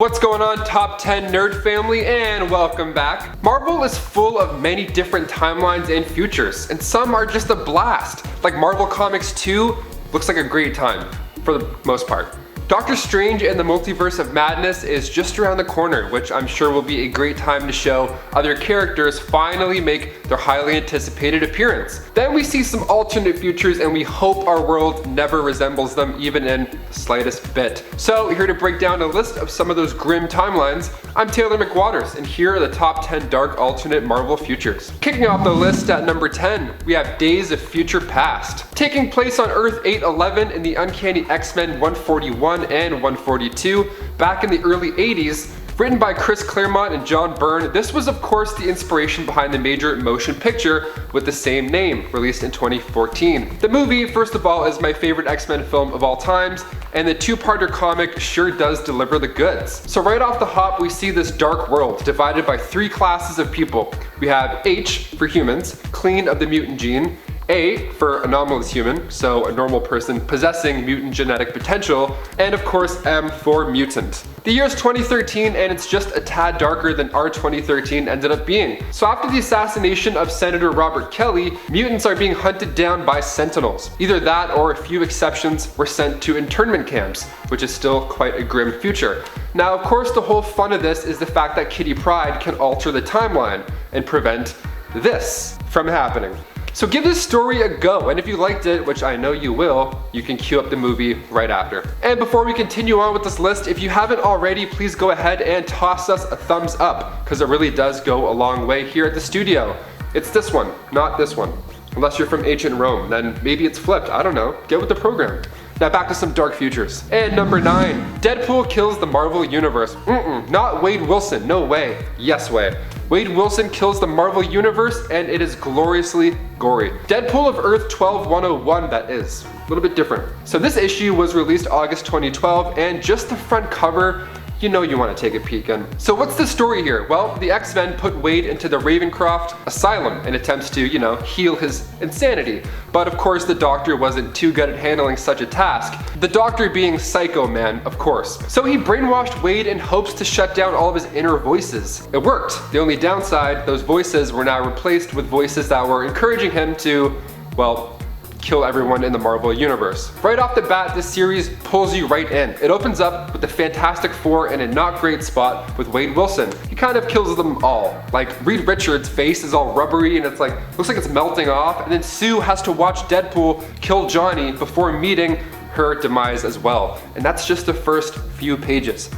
What's going on, top 10 nerd family, and welcome back. Marvel is full of many different timelines and futures, and some are just a blast. Like Marvel Comics 2 looks like a great time, for the most part. Doctor Strange and the Multiverse of Madness is just around the corner, which I'm sure will be a great time to show other characters finally make their highly anticipated appearance. Then we see some alternate futures, and we hope our world never resembles them even in the slightest bit. So here to break down a list of some of those grim timelines, I'm Taylor McWatters, and here are the top 10 dark alternate Marvel futures. Kicking off the list at number 10, we have Days of Future Past. Taking place on Earth 811 in the Uncanny X-Men 141 and 142 back in the early 80s. Written by Chris Claremont and John Byrne, this was of course the inspiration behind the major motion picture with the same name, released in 2014. The movie, first of all, is my favorite X-Men film of all times, and the two-parter comic sure does deliver the goods. So right off the hop, we see this dark world divided by three classes of people. We have H for humans, clean of the mutant gene, A for anomalous human, so a normal person possessing mutant genetic potential, and of course M for mutant. The year is 2013, and it's just a tad darker than our 2013 ended up being. So after the assassination of Senator Robert Kelly, mutants are being hunted down by Sentinels. Either that or a few exceptions were sent to internment camps, which is still quite a grim future. Now of course the whole fun of this is the fact that Kitty Pryde can alter the timeline and prevent this from happening. So give this story a go, and if you liked it, which I know you will, you can queue up the movie right after. And before we continue on with this list, if you haven't already, please go ahead and toss us a thumbs up, because it really does go a long way here at the studio. It's this one, not this one. Unless you're from ancient Rome, then maybe it's flipped, I don't know. Get with the program. Now back to some dark futures. And number 9, Deadpool kills the Marvel Universe. Not Wade Wilson, no way. Yes way. Wade Wilson kills the Marvel Universe, and it is gloriously gory. Deadpool of Earth 12101, that is. A little bit different. So this issue was released August 2012, and just the front cover, you know you want to take a peek in. So what's the story here? Well, the X-Men put Wade into the Ravencroft Asylum in attempts to, heal his insanity. But of course the Doctor wasn't too good at handling such a task. The Doctor being Psycho Man, of course. So he brainwashed Wade in hopes to shut down all of his inner voices. It worked. The only downside, those voices were now replaced with voices that were encouraging him to, well, kill everyone in the Marvel Universe. Right off the bat, this series pulls you right in. It opens up with the Fantastic Four in a not great spot with Wade Wilson. He kind of kills them all. Like Reed Richards' face is all rubbery and it's like, looks like it's melting off, and then Sue has to watch Deadpool kill Johnny before meeting her demise as well. And that's just the first few pages.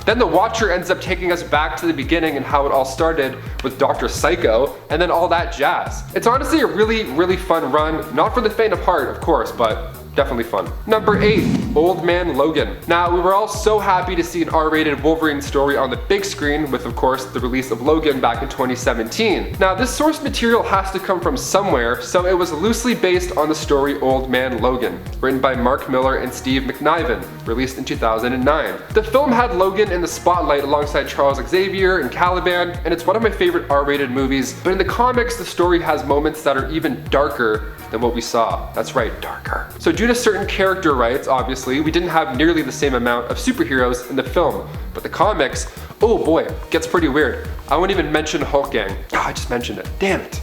Then the Watcher ends up taking us back to the beginning and how it all started with Dr. Psycho, and then all that jazz. It's honestly a really fun run, not for the faint of heart, of course, but definitely fun. Number 8, Old Man Logan. Now, we were all so happy to see an R-rated Wolverine story on the big screen with, of course, the release of Logan back in 2017. Now, this source material has to come from somewhere, so it was loosely based on the story Old Man Logan, written by Mark Miller and Steve McNiven, released in 2009. The film had Logan in the spotlight alongside Charles Xavier and Caliban, and it's one of my favorite R-rated movies, but in the comics, the story has moments that are even darker than what we saw. That's right, darker. So due to certain character rights, obviously, we didn't have nearly the same amount of superheroes in the film. But the comics, oh boy, gets pretty weird. I won't even mention Hulk Gang. I just mentioned it, damn it.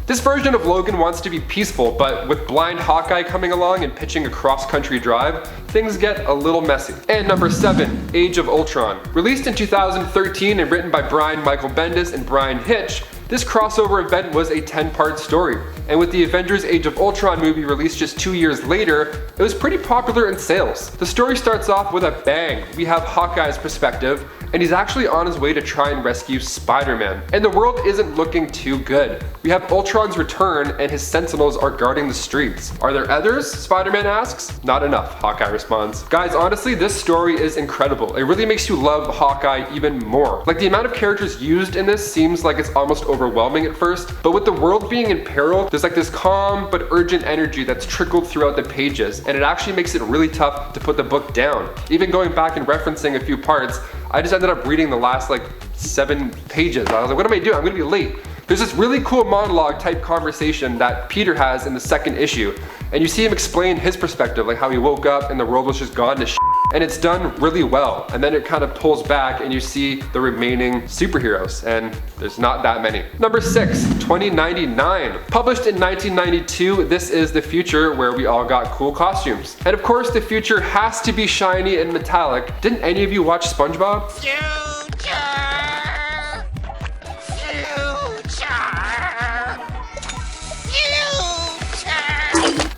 This version of Logan wants to be peaceful, but with blind Hawkeye coming along and pitching a cross-country drive, things get a little messy. And number 7, Age of Ultron. Released in 2013 and written by Brian Michael Bendis and Brian Hitch, this crossover event was a 10-part story. And with the Avengers Age of Ultron movie released just 2 years later, it was pretty popular in sales. The story starts off with a bang. We have Hawkeye's perspective, and he's actually on his way to try and rescue Spider-Man. And the world isn't looking too good. We have Ultron's return, and his Sentinels are guarding the streets. Are there others? Spider-Man asks. Not enough, Hawkeye responds. Guys, honestly, this story is incredible. It really makes you love Hawkeye even more. Like, the amount of characters used in this seems like it's almost overwhelming at first, but with the world being in peril, there's like this calm but urgent energy that's trickled throughout the pages, and it actually makes it really tough to put the book down. Even going back and referencing a few parts, I just ended up reading the last like 7 pages. I was like, what am I doing? I'm gonna be late. There's this really cool monologue type conversation that Peter has in the 2nd issue, and you see him explain his perspective, like how he woke up and the world was just gone to shit. and it's done really well. And then it kind of pulls back and you see the remaining superheroes, and there's not that many. Number 6, 2099. Published in 1992, this is the future where we all got cool costumes. And of course, the future has to be shiny and metallic. Didn't any of you watch SpongeBob?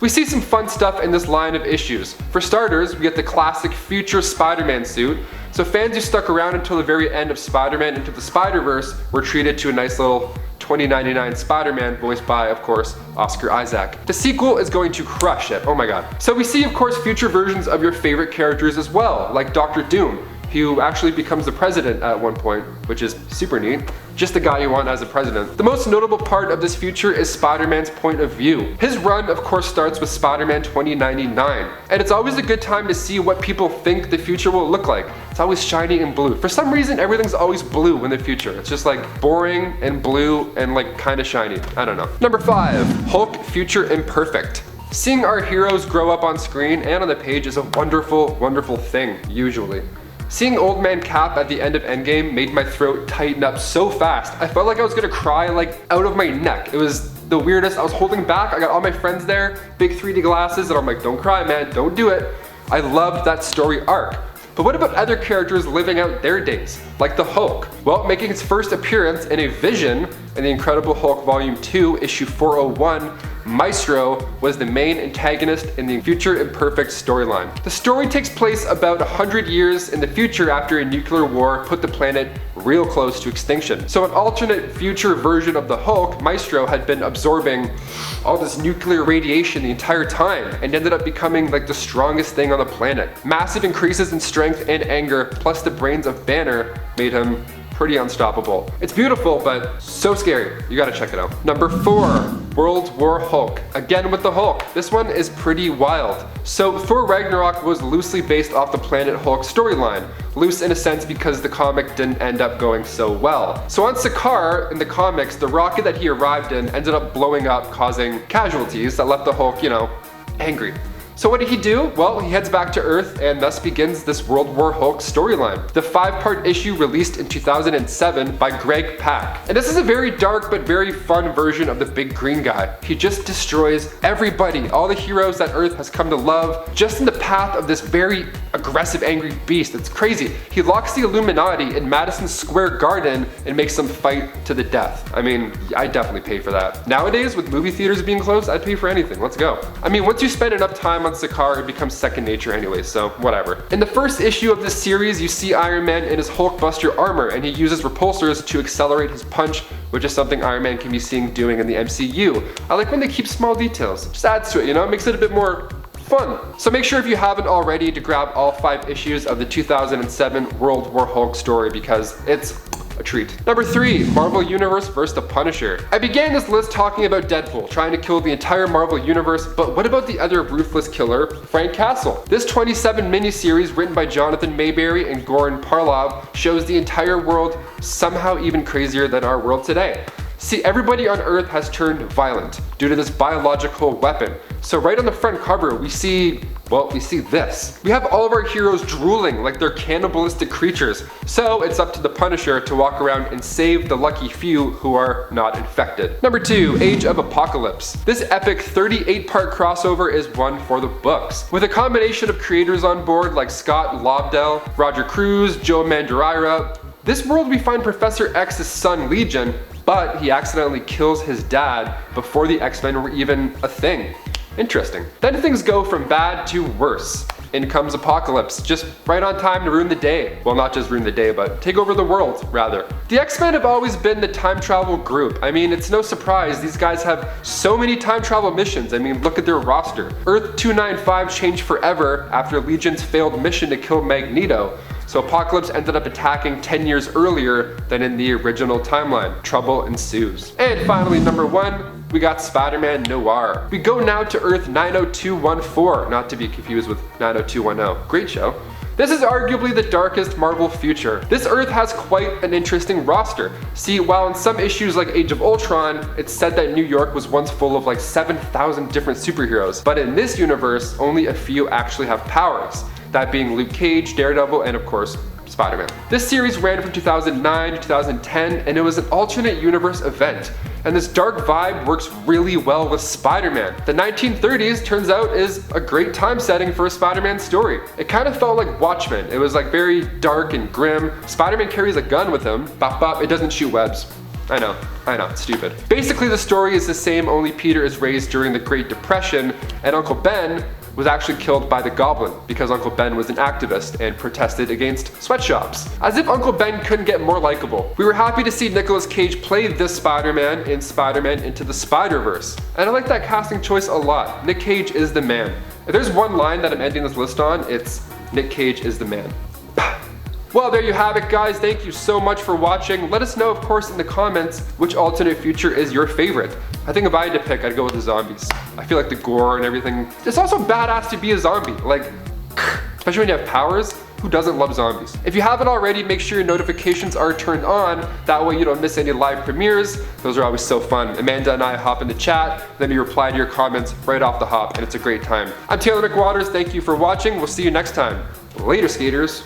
We see some fun stuff in this line of issues. For starters, we get the classic future Spider-Man suit. So fans who stuck around until the very end of Spider-Man Into the Spider-Verse were treated to a nice little 2099 Spider-Man voiced by, of course, Oscar Isaac. The sequel is going to crush it, oh my god. So we see, of course, future versions of your favorite characters as well, like Dr. Doom, who actually becomes the president at one point, which is super neat. Just the guy you want as a president. The most notable part of this future is Spider-Man's point of view. His run, of course, starts with Spider-Man 2099, and it's always a good time to see what people think the future will look like. It's always shiny and blue. For some reason, everything's always blue in the future. It's just like boring and blue and like kind of shiny. I don't know. Number 5, Hulk Future Imperfect. Seeing our heroes grow up on screen and on the page is a wonderful, wonderful thing, usually. Seeing Old Man Cap at the end of Endgame made my throat tighten up so fast. I felt like I was gonna cry like out of my neck. It was the weirdest. I was holding back. I got all my friends there, big 3D glasses, and I'm like, don't cry, man, don't do it. I loved that story arc. But what about other characters living out their days, like the Hulk? Well, making his first appearance in a vision in the Incredible Hulk Volume 2, issue 401, Maestro was the main antagonist in the Future Imperfect storyline. The story takes place about 100 years in the future after a nuclear war put the planet real close to extinction. So an alternate future version of the Hulk, Maestro, had been absorbing all this nuclear radiation the entire time and ended up becoming like the strongest thing on the planet. Massive increases in strength and anger, plus the brains of Banner, made him pretty unstoppable. It's beautiful, but so scary. You gotta check it out. Number 4, World War Hulk. Again with the Hulk. This one is pretty wild. So Thor Ragnarok was loosely based off the Planet Hulk storyline. Loose in a sense because the comic didn't end up going so well. So on Sakaar, in the comics, the rocket that he arrived in ended up blowing up, causing casualties that left the Hulk, you know, angry. So what did he do? Well, he heads back to Earth and thus begins this World War Hulk storyline. The 5-part issue released in 2007 by Greg Pak. And this is a very dark but very fun version of the big green guy. He just destroys everybody, all the heroes that Earth has come to love, just in the path of this very aggressive, angry beast. It's crazy. He locks the Illuminati in Madison Square Garden and makes them fight to the death. I mean, I'd definitely pay for that. Nowadays, with movie theaters being closed, I'd pay for anything. Let's go. I mean, once you spend enough time on Sakaar, it becomes second nature anyway, so whatever. In the first issue of this series, you see Iron Man in his Hulkbuster armor, and he uses repulsors to accelerate his punch, which is something Iron Man can be seen doing in the MCU. I like when they keep small details. Just adds to it, you know? It makes it a bit more fun. So make sure if you haven't already to grab all 5 issues of the 2007 World War Hulk story because it's a treat. Number 3, Marvel Universe vs. the Punisher. I began this list talking about Deadpool, trying to kill the entire Marvel Universe, but what about the other ruthless killer, Frank Castle? This 27 miniseries written by Jonathan Mayberry and Goran Parlov shows the entire world somehow even crazier than our world today. See, everybody on Earth has turned violent due to this biological weapon. So right on the front cover, we see this. We have all of our heroes drooling like they're cannibalistic creatures. So it's up to the Punisher to walk around and save the lucky few who are not infected. Number 2, Age of Apocalypse. This epic 38-part crossover is one for the books. With a combination of creators on board like Scott Lobdell, Roger Cruz, Joe Madureira, this world we find Professor X's son Legion, but he accidentally kills his dad before the X-Men were even a thing. Interesting. Then things go from bad to worse. In comes Apocalypse, just right on time to ruin the day. Well, not just ruin the day, but take over the world, rather. The X-Men have always been the time travel group. I mean, it's no surprise these guys have so many time travel missions. I mean, look at their roster. Earth 295 changed forever after Legion's failed mission to kill Magneto. So Apocalypse ended up attacking 10 years earlier than in the original timeline. Trouble ensues. And finally, number 1, we got Spider-Man Noir. We go now to Earth 90214, not to be confused with 90210. Great show. This is arguably the darkest Marvel future. This Earth has quite an interesting roster. See, while in some issues like Age of Ultron, it's said that New York was once full of like 7,000 different superheroes, but in this universe, only a few actually have powers. that being Luke Cage, Daredevil, and of course, Spider-Man. This series ran from 2009 to 2010, and it was an alternate universe event. And this dark vibe works really well with Spider-Man. The 1930s turns out is a great time setting for a Spider-Man story. It kind of felt like Watchmen. It was like very dark and grim. Spider-Man carries a gun with him. Bop bop, it doesn't shoot webs. I know, it's stupid. Basically the story is the same, only Peter is raised during the Great Depression, and Uncle Ben was actually killed by the Goblin because Uncle Ben was an activist and protested against sweatshops. As if Uncle Ben couldn't get more likable. We were happy to see Nicolas Cage play this Spider-Man in Spider-Man Into the Spider-Verse. And I like that casting choice a lot. Nick Cage is the man. If there's one line that I'm ending this list on, it's Nick Cage is the man. Well, there you have it, guys. Thank you so much for watching. Let us know, of course, in the comments which alternate future is your favorite. I think if I had to pick, I'd go with the zombies. I feel like the gore and everything. It's also badass to be a zombie. Like, especially when you have powers. Who doesn't love zombies? If you haven't already, make sure your notifications are turned on. That way you don't miss any live premieres. Those are always so fun. Amanda and I hop in the chat, then we reply to your comments right off the hop, and it's a great time. I'm Taylor McWatters. Thank you for watching. We'll see you next time. Later, skaters.